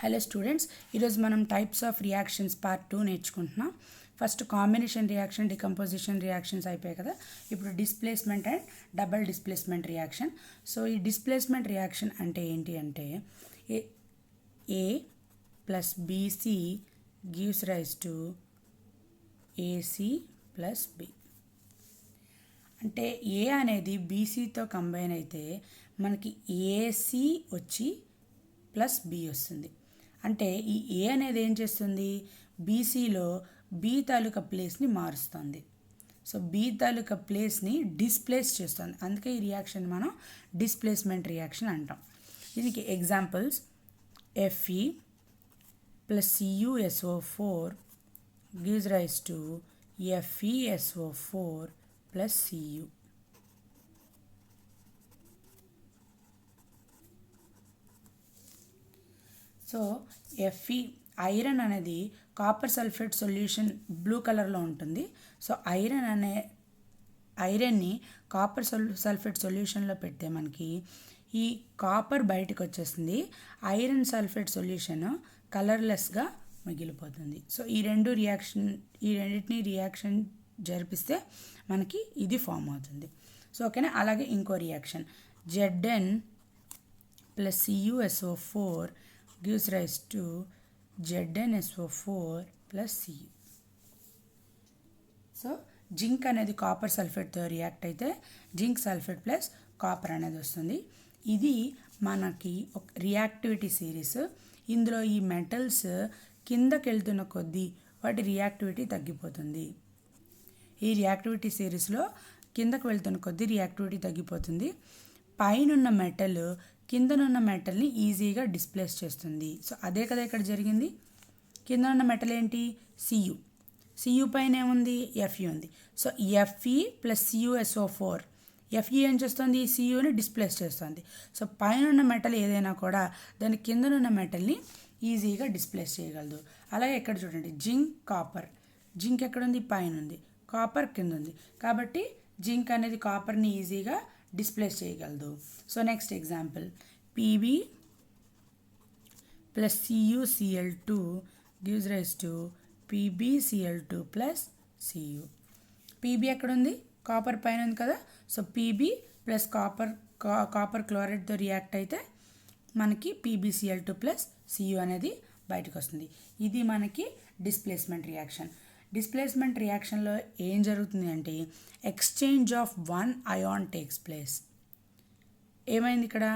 Hello students, ఈరోజు మనం types of reactions part 2 నేర్చుకుంటున్నాం. First combination reaction, decomposition reactions అయిపోయాయి కదా. ఇప్పుడు displacement and double displacement reaction. So ఈ డిస్ప్లేస్మెంట్ రియాక్షన్ అంటే ఏంటి అంటే A plus BC gives rise to AC plus B. అంటే ఏ అనేది బీసీతో కంబైన్ అయితే మనకి ఏసీ వచ్చి ప్లస్ బి వస్తుంది. అంటే ఈ ఏ అనేది ఏం చేస్తుంది, బీసీలో బి తాలూకా ప్లేస్ని మారుస్తుంది. సో బి తాలూకా ప్లేస్ని డిస్ప్లేస్ చేస్తుంది. అందుకే ఈ రియాక్షన్ మనం డిస్ప్లేస్మెంట్ రియాక్షన్ అంటాం. దీనికి examples Fe plus CuSO4 gives rise to FeSO4 plus Cu. So iron అనేది కాపర్ సల్ఫేట్ సొల్యూషన్ బ్లూ కలర్లో ఉంటుంది. సో ఐరన్ని కాపర్ సల్ఫేట్ సొల్యూషన్లో పెడితే మనకి ఈ కాపర్ బయటకు వచ్చేస్తుంది, ఐరన్ సల్ఫేట్ సొల్యూషన్ కలర్లెస్గా మిగిలిపోతుంది. సో ఈ రెండింటిని రియాక్షన్ జరిపిస్తే మనకి ఇది ఫామ్ అవుతుంది. సో ఓకేనా. అలాగే ఇంకో reaction Zn plus CuSO4 gives rise to ZnSO4 plus Cu. So zinc అనేది కాపర్ సల్ఫేట్తో రియాక్ట్ అయితే జింక్ సల్ఫేట్ ప్లస్ కాపర్ అనేది వస్తుంది. ఇది మనకి ఒక రియాక్టివిటీ సిరీస్. ఇందులో ఈ మెటల్స్ కిందకి వెళ్తున్న కొద్దీ వాటి రియాక్టివిటీ తగ్గిపోతుంది. ఈ రియాక్టివిటీ సిరీస్లో కిందకు వెళ్తున్న కొద్దీ రియాక్టివిటీ తగ్గిపోతుంది. పైనున్న మెటల్ కిందనున్న మెటల్ని ఈజీగా డిస్ప్లేస్ చేస్తుంది. సో అదే కదా ఇక్కడ జరిగింది. కింద ఉన్న మెటల్ ఏంటి, సియు పైన ఏముంది, Fe ఉంది. So Fe plus CuSO4, Fe ఏం చేస్తుంది, సియుని డిస్ప్లేస్ చేస్తుంది. సో పైన ఉన్న మెటల్ ఏదైనా కూడా దాని కిందనున్న మెటల్ని ఈజీగా డిస్ప్లేస్ చేయగలదు. అలాగే ఇక్కడ చూడండి, జింక్ ఎక్కడుంది, పైన ఉంది, కాపర్ కింద ఉంది. కాబట్టి జింక్ అనేది కాపర్ని ఈజీగా డిస్ప్లేస్ చేయగలదు. So next example Pb plus CuCl2 gives rise to PbCl2 plus Cu. Pb ఎక్కడుంది, కాపర్ పైన ఉంది కదా. సో Pb ప్లస్ కాపర్ క్లోరైడ్తో రియాక్ట్ అయితే మనకి PbCl2 ప్లస్ Cu అనేది బయటకు వస్తుంది. ఇది మనకి డిస్ప్లేస్మెంట్ రియాక్షన్. డిస్ప్లేస్మెంట్ రియాక్షన్లో ఏం జరుగుతుంది అంటే exchange of one ion takes place. ఏమైంది ఇక్కడ,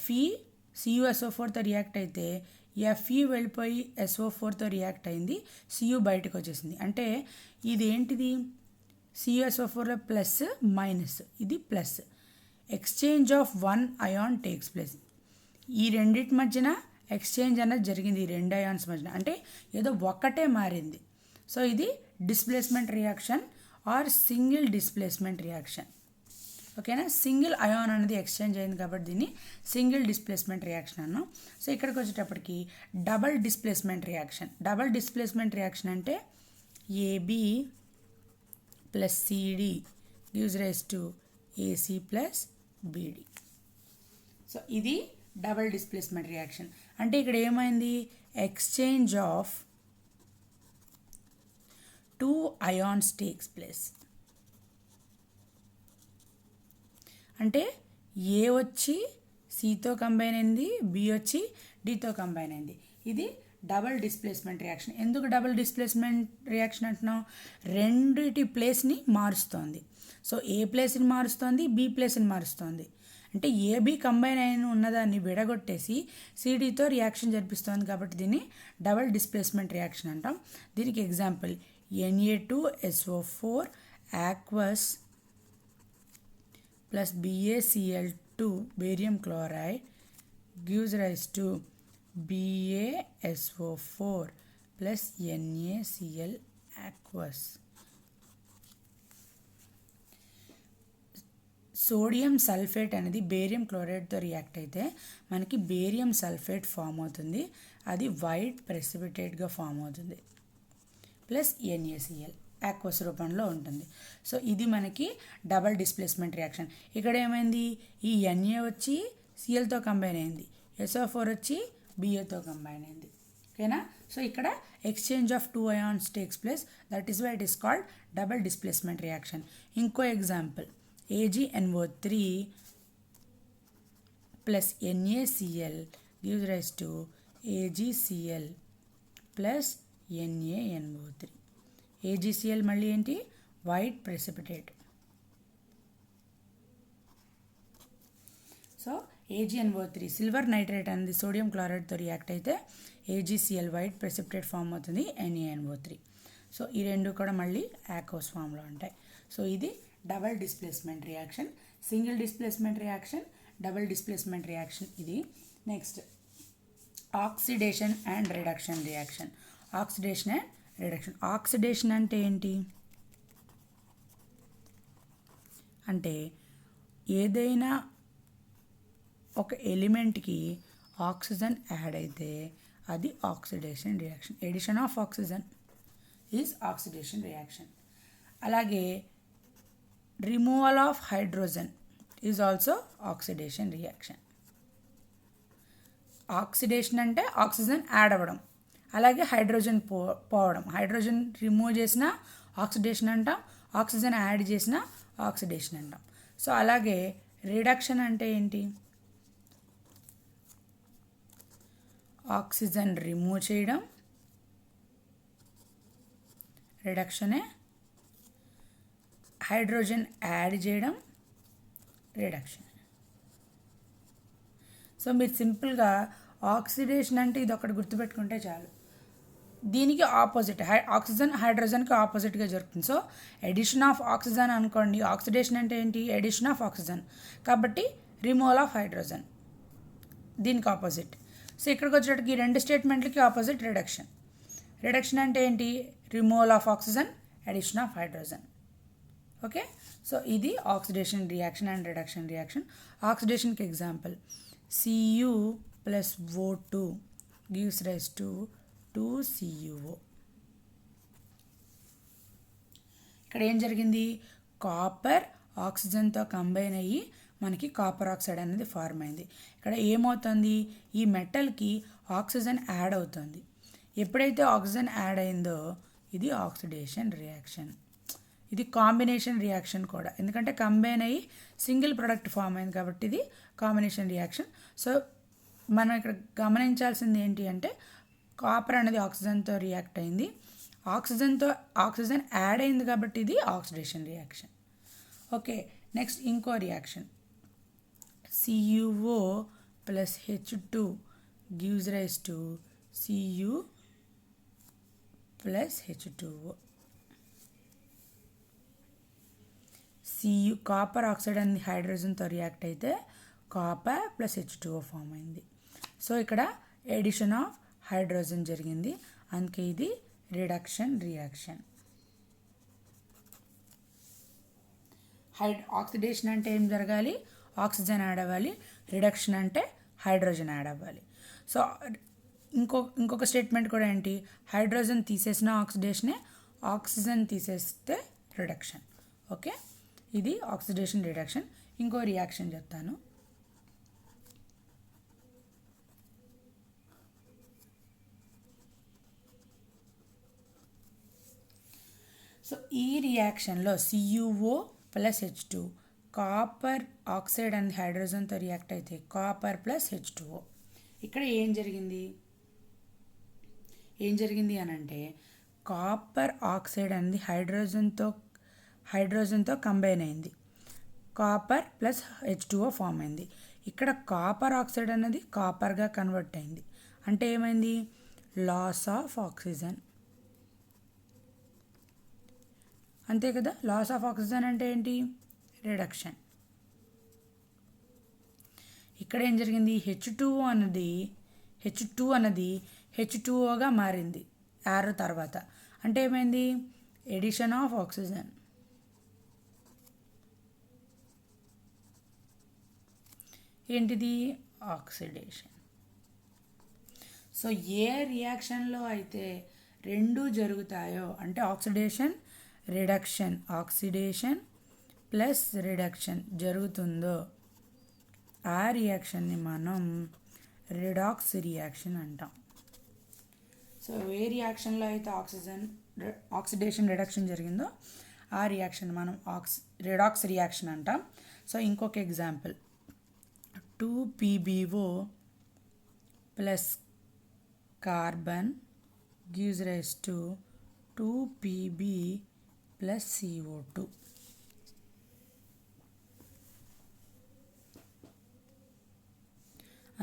Fe CuSO4తో రియాక్ట్ అయితే Fe వెళ్ళిపోయి SO4తో రియాక్ట్ అయింది, Cu బయటకు వచ్చేసింది. అంటే ఇది ఏంటిది, CuSO4లో ప్లస్ మైనస్, ఇది plus. Exchange of one ion takes place. ఈ రెండింటి మధ్యన ఎక్స్చేంజ్ అనేది జరిగింది, ఈ రెండు అయాన్స్ మధ్యన. అంటే ఏదో ఒక్కటే మారింది. సో ఇది displacement reaction or single displacement reaction. ఓకేనా. సింగిల్ అయాన్ అనేది ఎక్స్చేంజ్ అయింది కాబట్టి దీన్ని సింగిల్ డిస్ప్లేస్మెంట్ రియాక్షన్ అన్నాం. సో ఇక్కడికి వచ్చేటప్పటికి డబల్ డిస్ప్లేస్మెంట్ రియాక్షన్ అంటే AB plus CD gives rise to AC plus BD. So ఇది డబల్ డిస్ప్లేస్మెంట్ రియాక్షన్. అంటే ఇక్కడ ఏమైంది, exchange of 2 ions takes place. అంటే ఏ వచ్చి సితో కంబైన్ అయింది, బి వచ్చి డితో కంబైన్ అయింది. ఇది డబల్ డిస్ప్లేస్మెంట్ రియాక్షన్. ఎందుకు డబల్ డిస్ప్లేస్మెంట్ రియాక్షన్ అంటున్నాం, రెండిటి ప్లేస్ని మారుస్తోంది. సో ఏ ప్లేస్ని మారుస్తోంది, బి ప్లేస్ని మారుస్తోంది. అంటే ఏబి కంబైన్ అయిన ఉన్నదాన్ని విడగొట్టేసి సిడితో రియాక్షన్ జరిపిస్తోంది. కాబట్టి దీన్ని డబల్ డిస్ప్లేస్మెంట్ రియాక్షన్ అంటాం. దీనికి example Na2SO4 aqueous plus BaCl2 barium chloride gives rise to BaSO4 plus NaCl aqueous. Sodium sulphate అనేది బేరియం క్లోరైడ్తో రియాక్ట్ అయితే మనకి బేరియం సల్ఫేట్ ఫామ్ అవుతుంది. అది వైట్ ప్రెసిపిటేట్గా ఫామ్ అవుతుంది, ప్లస్ NaCl యాక్వస్ రూపంలో ఉంటుంది. సో ఇది మనకి డబల్ డిస్ప్లేస్మెంట్ రియాక్షన్. ఇక్కడ ఏమైంది, ఈ Na వచ్చి Clతో కంబైన్ అయింది, SO4 వచ్చి బిఏతో కంబైన్ అయింది. ఓకేనా? సో ఇక్కడ exchange of 2 ions takes place, that is why it is called double displacement reaction. ఇంకో example, AgNO3 plus NaCl gives rise to AgCl plus NaNO3. AgCl మళ్ళీ ఏంటి? White precipitate. So AgNO3 silver nitrate అనేది sodium క్లోరైడ్తో react అయితే AgCl white precipitate form అవుతుంది, NaNO3. So ఈ రెండు కూడా మళ్ళీ యాకోస్ ఫామ్లో ఉంటాయి. సో ఇది double displacement reaction. Single displacement reaction, double displacement reaction ఇది. Next oxidation and reduction reaction. Oxidation and reduction. Oxidation అంటే ఏంటి అంటే ఏదైనా ఒక ఎలిమెంట్కి ఆక్సిజన్ యాడ్ అయితే అది oxidation reaction. Addition of oxygen is oxidation reaction. అలాగే removal of hydrogen is also oxidation reaction. Oxidation అంటే ఆక్సిజన్ యాడ్ అవ్వడం, అలాగే హైడ్రోజన్ పోవడం. హైడ్రోజన్ రిమూవ్ చేసిన ఆక్సిడేషన్ అంటాం, ఆక్సిజన్ యాడ్ చేసిన ఆక్సిడేషన్ అంటాం. సో అలాగే రిడక్షన్ అంటే ఏంటి? ఆక్సిజన్ రిమూవ్ చేయడం రిడక్షనే, హైడ్రోజన్ యాడ్ చేయడం రిడక్షన్. సో మీరు సింపుల్గా ఆక్సిడేషన్ అంటే ఇది ఒకటి గుర్తుపెట్టుకుంటే చాలు. దీనికి ఆపోజిట్ ఆక్సిజన్ హైడ్రోజన్కి ఆపోజిట్గా జరుగుతుంది. సో ఎడిషన్ ఆఫ్ ఆక్సిజన్ అనుకోండి, ఆక్సిడేషన్ అంటే ఏంటి? ఎడిషన్ ఆఫ్ ఆక్సిజన్, కాబట్టి రిమూవల్ ఆఫ్ హైడ్రోజన్ దీనికి ఆపోజిట్. సో ఇక్కడికి వచ్చేటప్పటికి ఈ రెండు స్టేట్మెంట్లకి ఆపోజిట్ రిడక్షన్. రిడక్షన్ అంటే ఏంటి? Removal of oxygen, addition of hydrogen. Okay, so ఇది oxidation reaction and reduction reaction. ఆక్సిడేషన్కి example Cu plus O2 gives rise to 2CuO. ఇక్కడ ఏం జరిగింది? కాపర్ ఆక్సిజన్తో కంబైన్ అయ్యి మనకి కాపర్ ఆక్సైడ్ అనేది ఫార్మ్ అయింది. ఇక్కడ ఏమవుతుంది? ఈ మెటల్కి ఆక్సిజన్ యాడ్ అవుతుంది. ఎప్పుడైతే ఆక్సిజన్ యాడ్ అయిందో ఇది ఆక్సిడేషన్ రియాక్షన్. ఇది కాంబినేషన్ రియాక్షన్ కూడా, ఎందుకంటే కంబైన్ అయ్యి సింగిల్ ప్రొడక్ట్ ఫామ్ అయింది కాబట్టి ఇది కాంబినేషన్ రియాక్షన్. సో మనం ఇక్కడ గమనించాల్సింది ఏంటి అంటే కాపర్ అనేది ఆక్సిజన్తో రియాక్ట్ అయింది, ఆక్సిజన్ యాడ్ అయింది కాబట్టి ఇది ఆక్సిడేషన్ రియాక్షన్. ఓకే, నెక్స్ట్ ఇంకో reaction CuO plus H2 gives rise to Cu plus H2O. Copper oxide అనేది హైడ్రోజన్తో రియాక్ట్ అయితే కాపర్ ప్లస్ H2O ఫామ్ అయింది. సో ఇక్కడ ఎడిషన్ ఆఫ్ హైడ్రోజన్ జరిగింది, అందుకే ఇది రిడక్షన్ రియాక్షన్. ఆక్సిడేషన్ అంటే ఏం జరగాలి? ఆక్సిజన్ యాడ్ అవ్వాలి. రిడక్షన్ అంటే హైడ్రోజన్ యాడ్ అవ్వాలి. సో ఇంకొక స్టేట్మెంట్ కూడా ఏంటి? హైడ్రోజన్ తీసేసిన ఆక్సిడేషనే, ఆక్సిజన్ తీసేస్తే రిడక్షన్. ఓకే, ఇది ఆక్సిడేషన్ రిడక్షన్. ఇంకో రియాక్షన్ చెప్తాను. సో ఈ రియాక్షన్లో CuO plus H2 copper oxide and హైడ్రోజన్తో రియాక్ట్ అయితే కాపర్ ప్లస్ H2O. ఇక్కడ ఏం జరిగింది అని అంటే కాపర్ ఆక్సైడ్ అనేది హైడ్రోజన్తో కంబైన్ అయింది, కాపర్ ప్లస్ H2O ఫామ్ అయింది. ఇక్కడ కాపర్ ఆక్సైడ్ అనేది కాపర్గా కన్వర్ట్ అయింది, అంటే ఏమైంది? Loss of oxygen. అంతే కదా, లాస్ ఆఫ్ ఆక్సిజన్ అంటే ఏంటి? రిడక్షన్. ఇక్కడ ఏం జరిగింది? H2 అన్నది H2Oగా మారింది యారో తర్వాత, అంటే ఏమైంది? Addition of oxygen. ఏంటిది? ఆక్సిడేషన్. సో ఏ రియాక్షన్లో అయితే రెండు జరుగుతాయో అంటే oxidation reduction, oxidation plus reduction జరుగుతుందో ఆ రియాక్షన్ని మనం రిడాక్స్ రియాక్షన్ అంటాం. సో ఏ రియాక్షన్లో అయితే ఆక్సిడేషన్ రిడక్షన్ జరిగిందో ఆ రియాక్షన్ మనం రిడాక్స్ రియాక్షన్ అంటాం. సో ఇంకొక example 2PbO plus carbon gives rise to 2Pb plus CO2.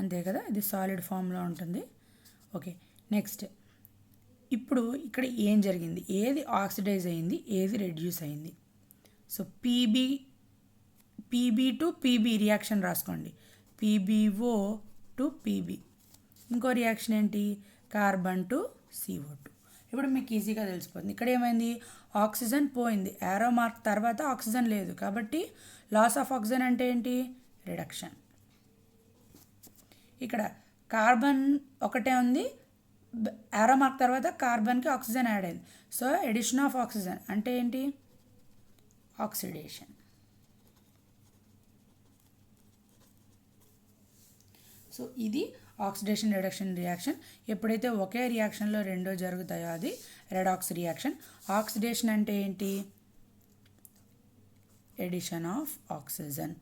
అంతే కదా, ఇది సాలిడ్ ఫామ్లో ఉంటుంది. ఓకే, నెక్స్ట్ ఇప్పుడు ఇక్కడ ఏం జరిగింది, ఏది ఆక్సిడైజ్ అయింది, ఏది రెడ్యూస్ అయింది. So PB to PB reaction రాసుకోండి. PbO to PB. ఇంకో రియాక్షన్ ఏంటి, కార్బన్ టు CO2. ఇప్పుడు మీకు ఈజీగా తెలిసిపోతుంది. ఇక్కడ ఏమైంది, ఆక్సిజన్ పోయింది, యారో మార్క్ తర్వాత ఆక్సిజన్ లేదు, కాబట్టి లాస్ ఆఫ్ ఆక్సిజన్ అంటే ఏంటి, రిడక్షన్. ఇక్కడ కార్బన్ ఒకటే ఉంది, యారో మార్క్ తర్వాత కార్బన్కి ఆక్సిజన్ యాడ్ అయింది. సో ఎడిషన్ ఆఫ్ ఆక్సిజన్ అంటే ఏంటి, ఆక్సిడేషన్. సో ఇది ఆక్సిడేషన్ రిడక్షన్ రియాక్షన్. ఎప్పుడైతే ఒకే రియాక్షన్లో రెండో జరుగుతాయో అది రెడాక్స్ రియాక్షన్. ఆక్సిడేషన్ అంటే ఏంటి, addition of oxygen.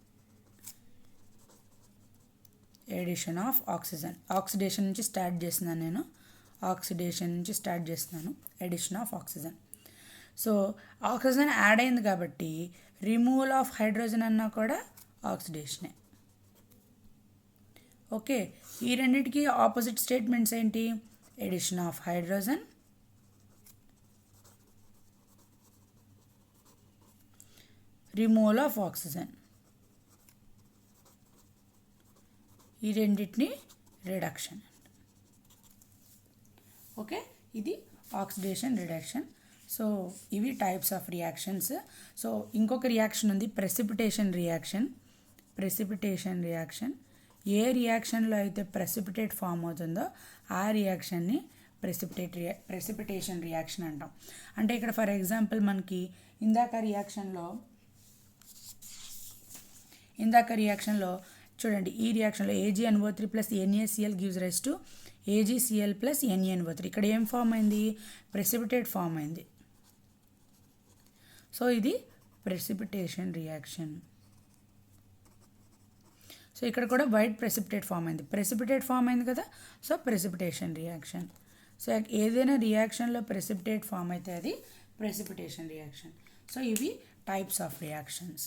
Addition of oxygen. Oxidation నుంచి స్టార్ట్ చేస్తున్నాను నేను, addition of oxygen. So oxygen add అయింది కాబట్టి రిమూవల్ ఆఫ్ హైడ్రోజన్ అన్నా కూడా ఆక్సిడేషనే. ఓకే, ఈ రెండింటికి ఆపోజిట్ స్టేట్మెంట్స్ ఏంటి, addition of hydrogen, removal of oxygen. ఈ రెండింటిని రిడక్షన్. ఓకే, ఇది ఆక్సిడేషన్ రిడక్షన్. సో ఇవి టైప్స్ ఆఫ్ రియాక్షన్స్. సో ఇంకొక రియాక్షన్ ఉంది, ప్రెసిపిటేషన్ రియాక్షన్. ఏ రియాక్షన్లో అయితే ప్రెసిపిటేట్ ఫామ్ అవుతుందో ఆ రియాక్షన్ని ప్రెసిపిటేషన్ రియాక్షన్ అంటాం. అంటే ఇక్కడ ఫర్ ఎగ్జాంపుల్ మనకి ఇందాక రియాక్షన్లో చూడండి, ఈ రియాక్షన్లో AgNO3 plus NaCl gives rise to AgCl plus NaNO3. ఇక్కడ ఏం ఫామ్ అయింది, ప్రెసిపిటేట్ ఫామ్ అయింది. సో ఇది ప్రెసిపిటేషన్ రియాక్షన్. సో ఇక్కడ కూడా వైట్ ప్రెసిపిటేట్ ఫామ్ అయింది కదా, సో ప్రెసిపిటేషన్ రియాక్షన్. సో ఏదైనా రియాక్షన్లో ప్రెసిపిటేట్ ఫామ్ అయితే అది ప్రెసిపిటేషన్ రియాక్షన్. సో ఇవి టైప్స్ ఆఫ్ రియాక్షన్స్.